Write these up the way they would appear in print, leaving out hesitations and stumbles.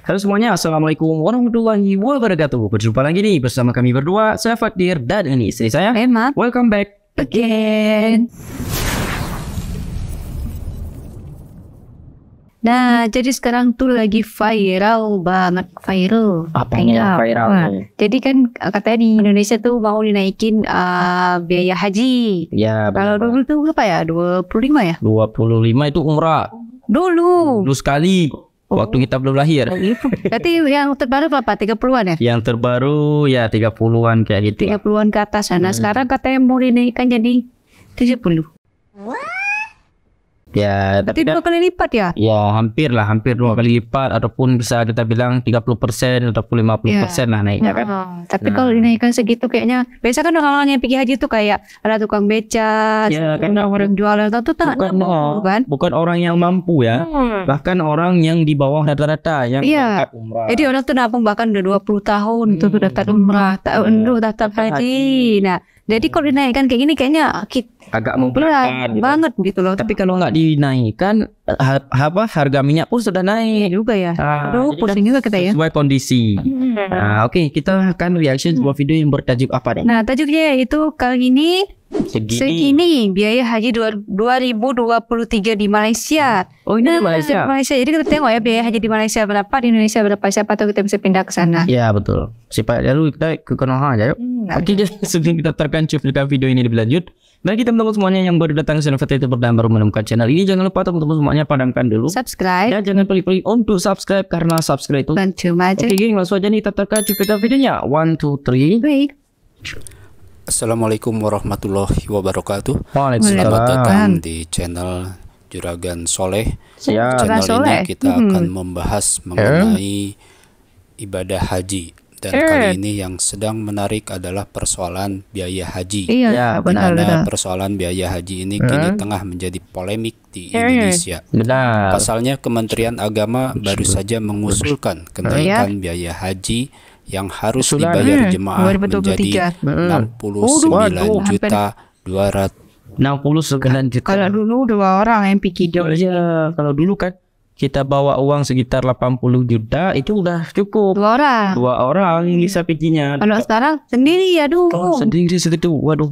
Halo semuanya, Assalamualaikum warahmatullahi wabarakatuh. Berjumpa lagi nih bersama kami berdua, saya Fakdir dan ini istri saya Emma. Welcome back Again. Nah, jadi sekarang tuh lagi viral banget, viral. Apa yang viral? Wah, jadi kan katanya di Indonesia tuh mau dinaikin biaya haji. Ya, Kalau dulu tuh berapa ya? 25 ya? 25 itu umrah. Dulu. Dulu sekali waktu kita belum lahir. Berarti yang terbaru berapa? 30-an ya? Yang terbaru ya 30-an kayak gitu. 30-an ke atas. Nah, sekarang katanya mau dinaikkan jadi 70. Ya, Berarti tapi 2 kali lipat ya? ya hampir 2 kali lipat ataupun bisa kita bilang 30% ataupun 50% lah naiknya kan. Tapi kalau dinaikkan segitu kayaknya biasa kan orang-orang yang pergi haji tuh kayak ada tukang beca, Ya, kan orang jualan itu tak kan? bukan orang yang mampu ya. Bahkan orang yang di bawah rata-rata yang Iya. berangkat umrah. Jadi orang tuh nabung bahkan udah 20 tahun tuh daftar umrah, daftar haji. Nah, jadi kalau dinaikkan kayak gini kayaknya agak berat memberatkan gitu. banget gitu loh. Tapi kalau nggak dinaikkan harga minyak pun sudah naik juga ya. jadi Aduh, pusing juga kita ya. sesuai kondisi. Nah, oke, kita akan reaction sebuah video yang bertajuk apa deh? Nah, tajuknya itu kali ini Segini. biaya haji 2023 di Malaysia. Oh, ini di Malaysia. Malaysia. Jadi kita tengok ya biaya haji di Malaysia berapa, di Indonesia berapa. Siapa tahu kita bisa pindah ke sana. Ya, betul. Lalu kita ke Konoha aja yuk. Oke, sebelum kita terkancupkan video ini lebih lanjut, bagi teman-teman semuanya yang baru datang ke channel Faktir dan baru menemukan channel ini, jangan lupa teman-teman semuanya padamkan dulu Subscribe. dan jangan pelik-pelik untuk subscribe karena subscribe itu. Bantu aja. Oke, geng, langsung aja nih kita terkancupkan videonya. 1, 2, 3. Baik. Assalamualaikum warahmatullahi wabarakatuh. Waalaikumsalam. Selamat datang di channel Juragan Soleh. Siap. Channel Soleh. ini kita akan membahas mengenai ibadah haji. Dan kali ini yang sedang menarik adalah persoalan biaya haji. Iya, Ya, Di benar. mana persoalan biaya haji ini kini tengah menjadi polemik di Indonesia. Benar. Pasalnya Kementerian Agama baru saja mengusulkan kenaikan biaya haji yang harus dibayar jemaah 2023. menjadi 69 juta 200. 69 juta. Kalau dulu 2 orang yang pergi Ya, kalau dulu kan kita bawa uang sekitar 80 juta itu udah cukup. 2 orang. 2 orang yang bisa pikinya. Kalau sekarang sendiri ya dulu. Sendiri segitu. Waduh,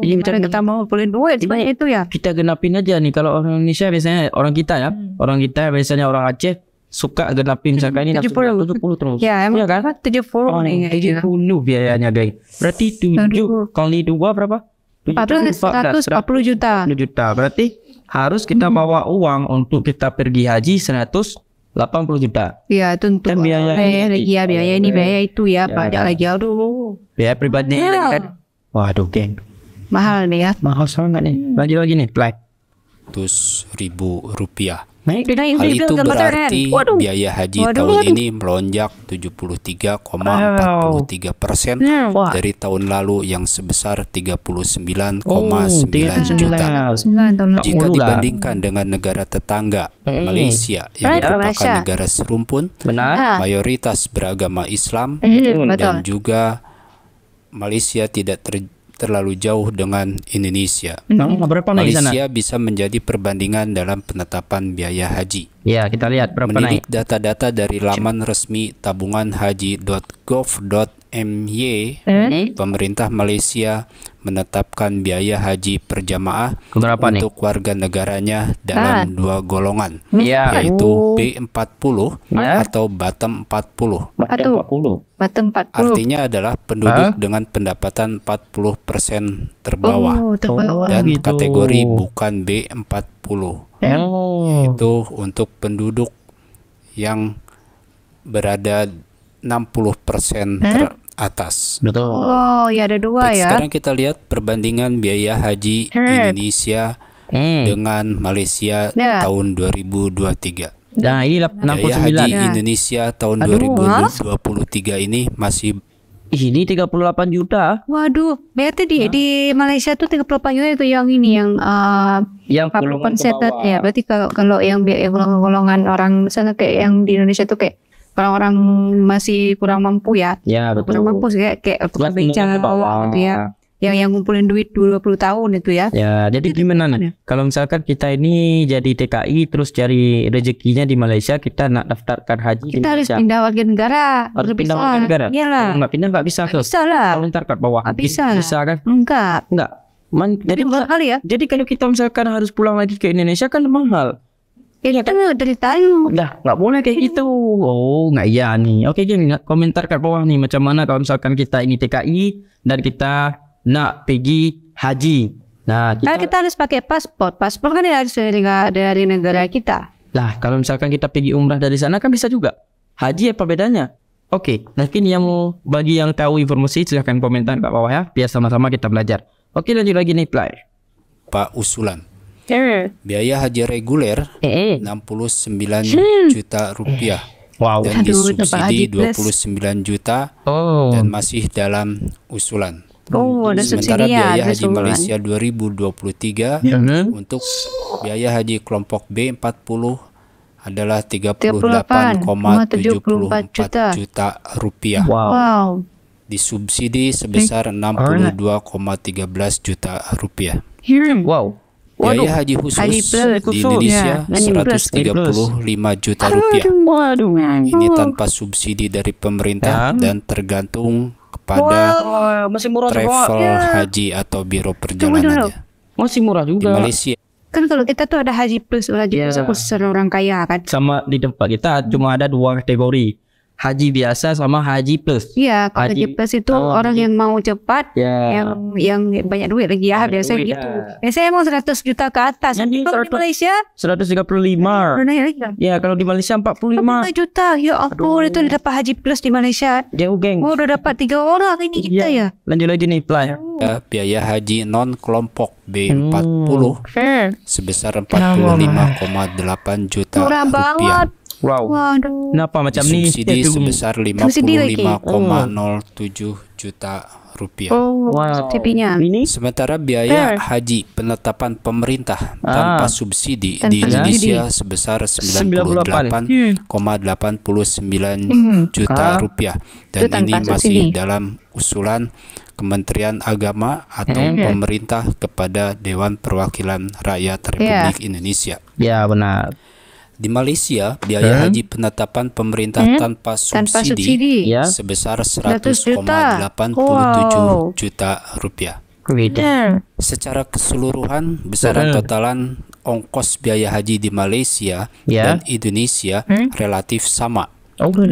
ini Kita mau boleh duit sebanyak itu ya. kita genapin aja nih. Kalau orang Indonesia biasanya orang kita ya, orang kita biasanya orang Aceh suka genapin misalkan ini 70 terus. Ya, emang Iya kan? 70 Oh, nih. 70 biayanya, guys. Berarti 7 kali 2 berapa? 140 juta. 10 juta. Berarti harus kita bawa uang untuk kita pergi haji 180 juta. Iya, itu untuk Dan biaya lagi ya, biaya ini, biaya itu ya, pajak lagi. Aduh, Biaya pribadi kan. Waduh, geng. mahal nih ya. Mahal sangat nih. Lanjut lagi nih, like. Rp100.000. Naik. Hal itu berarti biaya haji tahun ini melonjak 73,43% dari tahun lalu yang sebesar 39,9 juta. Jika dibandingkan dengan negara tetangga Malaysia yang merupakan negara serumpun, Benar. mayoritas beragama Islam, dan juga Malaysia tidak terlalu jauh dengan Indonesia. Berapa naik sana? Malaysia bisa menjadi perbandingan dalam penetapan biaya haji. Ya, kita lihat berapa naik. Menilik data-data dari laman resmi tabunganhaji.gov.my, pemerintah Malaysia menetapkan biaya haji per jamaah Berapa nih? untuk warga negaranya dalam 2 golongan, Ya. yaitu B40 Ya. atau bottom 40. Aduh. 40. Bottom 40. Artinya adalah penduduk dengan pendapatan 40% terbawah. Terbawah. Dan gitu. kategori bukan B40. Itu untuk penduduk yang berada 60% teratas. Betul. Oh, ya ada 2 Baik, ya. sekarang kita lihat perbandingan biaya haji Indonesia dengan Malaysia tahun 2023. Nah, ini Biaya haji 69. Indonesia tahun 2023 ini masih Ini 38 juta. Waduh, berarti di Malaysia tuh 38 juta itu yang ini yang Yang 40% ya. Berarti kalau yang golongan orang misalnya kayak yang di Indonesia tuh kayak orang-orang masih kurang mampu ya. Ya, betul. Kurang mampu sih kayak tukang beca gitu ya. yang ngumpulin duit 20 tahun itu ya. Ya, jadi gimana nih? Kalau misalkan kita ini jadi TKI terus cari rezekinya di Malaysia, kita nak daftarkan haji di Kita harus Malaysia. pindah warga negara. Harus pindah warga negara. Iyalah. Kalau nggak pindah nggak bisa tuh. Bisa lah. Kalau ntar kat bawah. Bisa. Bisa kan? Enggak. Enggak. Jadi Mahal kali ya. Jadi kalau kita misalkan harus pulang lagi ke Indonesia kan mahal. Ya kita nggak dari tahu. Udah nggak boleh kayak gitu. Oh nggak iya nih. Oke gini, komentar kat bawah nih macam mana kalau misalkan kita ini TKI dan kita nak pergi haji. Nah Kita harus pakai paspor. Paspor kan harus dari negara kita. lah kalau misalkan kita pergi umrah dari sana kan bisa juga. Haji apa bedanya? Oke, mungkin bagi yang tahu informasi silahkan komentar kat bawah ya, biar sama-sama kita belajar. Oke, lanjut lagi nih Play. Pak usulan. Biaya haji reguler 69 juta rupiah. Wow. Dan disubsidi 29 juta dan masih dalam usulan. Ada Sementara subsidinya. biaya haji Malaysia 2023 untuk biaya haji kelompok B40 adalah 38,74 juta rupiah. Wow. Disubsidi sebesar 62,13 juta rupiah. Wow. Biaya haji khusus di Indonesia 135 juta rupiah. Ini tanpa subsidi dari pemerintah dan tergantung kepada Masih murah travel haji atau biro perjalanannya. Masih murah Di juga. Malaysia Kan kalau kita tuh ada haji plus khusus orang kaya kan. Sama di tempat kita cuma ada 2 kategori. Haji biasa sama haji plus. Iya, kalau haji plus itu orang yang mau cepat, yang banyak duit lagi ya, biasanya duit, gitu. Biasanya emang 100 juta ke atas. Jadi Kalau di Malaysia 135. udah naik lagi kan? Ya, kalau di Malaysia 45. 45 juta, ya ampun, itu udah dapat haji plus di Malaysia. Jauh, geng. Oh, udah dapat 3 orang ini kita ya. Lanjut lagi nih, Play. biaya haji non kelompok B40 sebesar 45,8 juta Murah rupiah. banget. Wow. Waduh. Kenapa macam ni? Subsidi sebesar 55,07 juta rupiah. Wow. Subsidinya. Ini Sementara biaya haji penetapan pemerintah tanpa subsidi di Indonesia sebesar 98,89 juta rupiah. Dan ini masih dalam usulan Kementerian Agama atau pemerintah kepada Dewan Perwakilan Rakyat Republik Indonesia. ya benar. Di Malaysia, biaya haji penetapan pemerintah tanpa subsidi sebesar 100,87 juta rupiah. Secara keseluruhan, besaran totalan ongkos biaya haji di Malaysia dan Indonesia relatif sama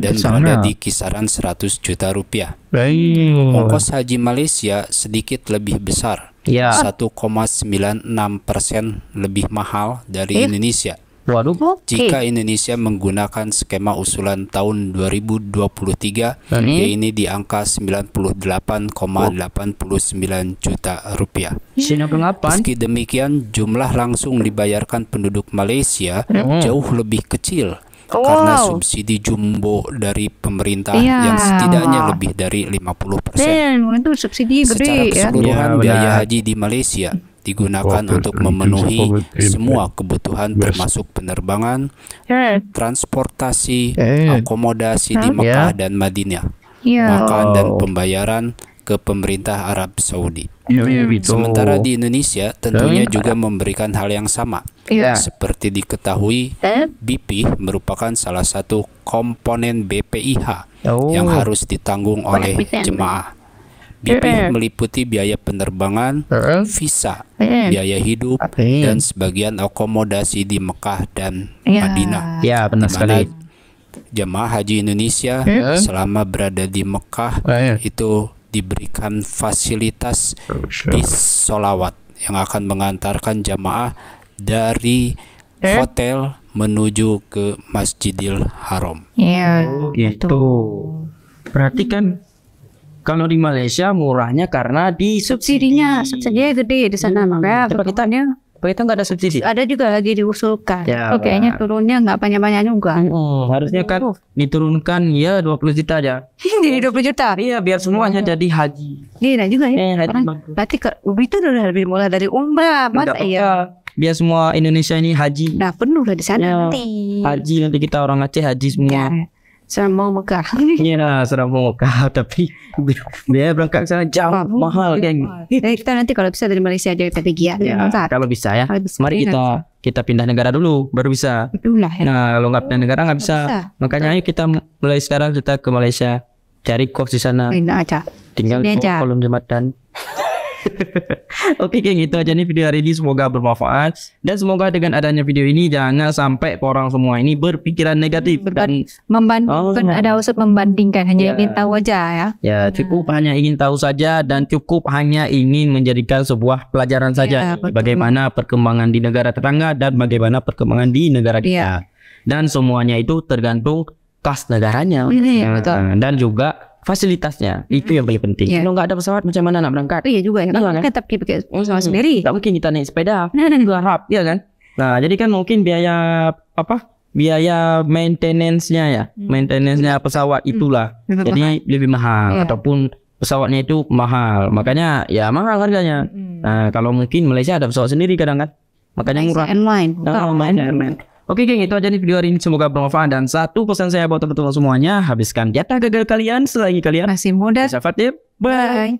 dan berada di kisaran 100 juta rupiah. Ongkos haji Malaysia sedikit lebih besar, 1,96% lebih mahal dari Indonesia. Waduh. Jika Indonesia menggunakan skema usulan tahun 2023, yaitu di angka 98,89 juta rupiah. Meski demikian, jumlah langsung dibayarkan penduduk Malaysia jauh lebih kecil karena subsidi jumbo dari pemerintah yang setidaknya lebih dari 50%. Itu subsidi gede Secara ya. keseluruhan biaya haji di Malaysia digunakan untuk memenuhi semua kebutuhan termasuk penerbangan, transportasi, akomodasi di Mekah dan Madinah, makan dan pembayaran ke pemerintah Arab Saudi. Sementara di Indonesia tentunya juga memberikan hal yang sama. Seperti diketahui, BP merupakan salah satu komponen BPIH yang harus ditanggung oleh jemaah. BP meliputi biaya penerbangan, visa, biaya hidup, dan sebagian akomodasi di Mekah dan Madinah. Ya, benar sekali. Jemaah haji Indonesia selama berada di Mekah itu diberikan fasilitas bis solawat yang akan mengantarkan jemaah dari hotel menuju ke Masjidil Haram. Gitu. Berarti kan kalau di Malaysia murahnya karena di Subsidinya gede di sana, makanya perbedaannya. kita nggak ada subsidi. Ada juga lagi diusulkan. Kayaknya turunnya nggak banyak-banyak juga. Harusnya kan diturunkan 20 juta aja. Jadi 20 juta. Iya, biar semuanya jadi haji. Iya juga ya. Haji Berarti itu udah lebih mulai dari umrah, masa ya? Biar semua Indonesia ini haji. Nah, penuh lah di sana nanti. Haji nanti kita orang Aceh haji semua. Sama Mekah. Iya, serem Mekah, tapi biaya berangkat ke sana jauh mahal geng. Jadi kita nanti kalau bisa dari Malaysia aja kita pergi ya. Kalau bisa ya. Kalau bisa, Mari kita pindah negara dulu baru bisa. Betul lah. Ya. Nah, kalau nggak pindah negara nggak bisa. Makanya ayo kita mulai sekarang kita ke Malaysia, cari kos di sana. Pindah aja. Tinggal Sini aja. kolom jembatan. Oke, geng, itu aja nih video hari ini, semoga bermanfaat dan semoga dengan adanya video ini jangan sampai orang semua ini berpikiran negatif dan membandingkan, ada usut membandingkan, hanya ingin tahu aja ya. Ya, cukup hanya ingin tahu saja dan cukup hanya ingin menjadikan sebuah pelajaran saja bagaimana perkembangan di negara tetangga dan bagaimana perkembangan di negara kita. Dan semuanya itu tergantung kas negaranya dan juga fasilitasnya, itu yang paling penting. Kalau nggak ada pesawat macam mana nak berangkat? Iya juga ya. Kan tetap pakai pesawat sendiri. Nggak mungkin kita naik sepeda. Harap, ya kan? Nah, jadi kan mungkin biaya biaya maintenance-nya ya, maintenance-nya pesawat itulah. Jadi lebih mahal ataupun pesawatnya itu mahal. Makanya ya mahal harganya. Nah, kalau mungkin Malaysia ada pesawat sendiri kadang kan. Makanya murah. Airline. Oke, geng, itu aja nih video hari ini, semoga bermanfaat dan satu pesan saya buat teman-teman semuanya, habiskan jatah gagal kalian selagi kalian masih muda. Bisa Fatih. Bye.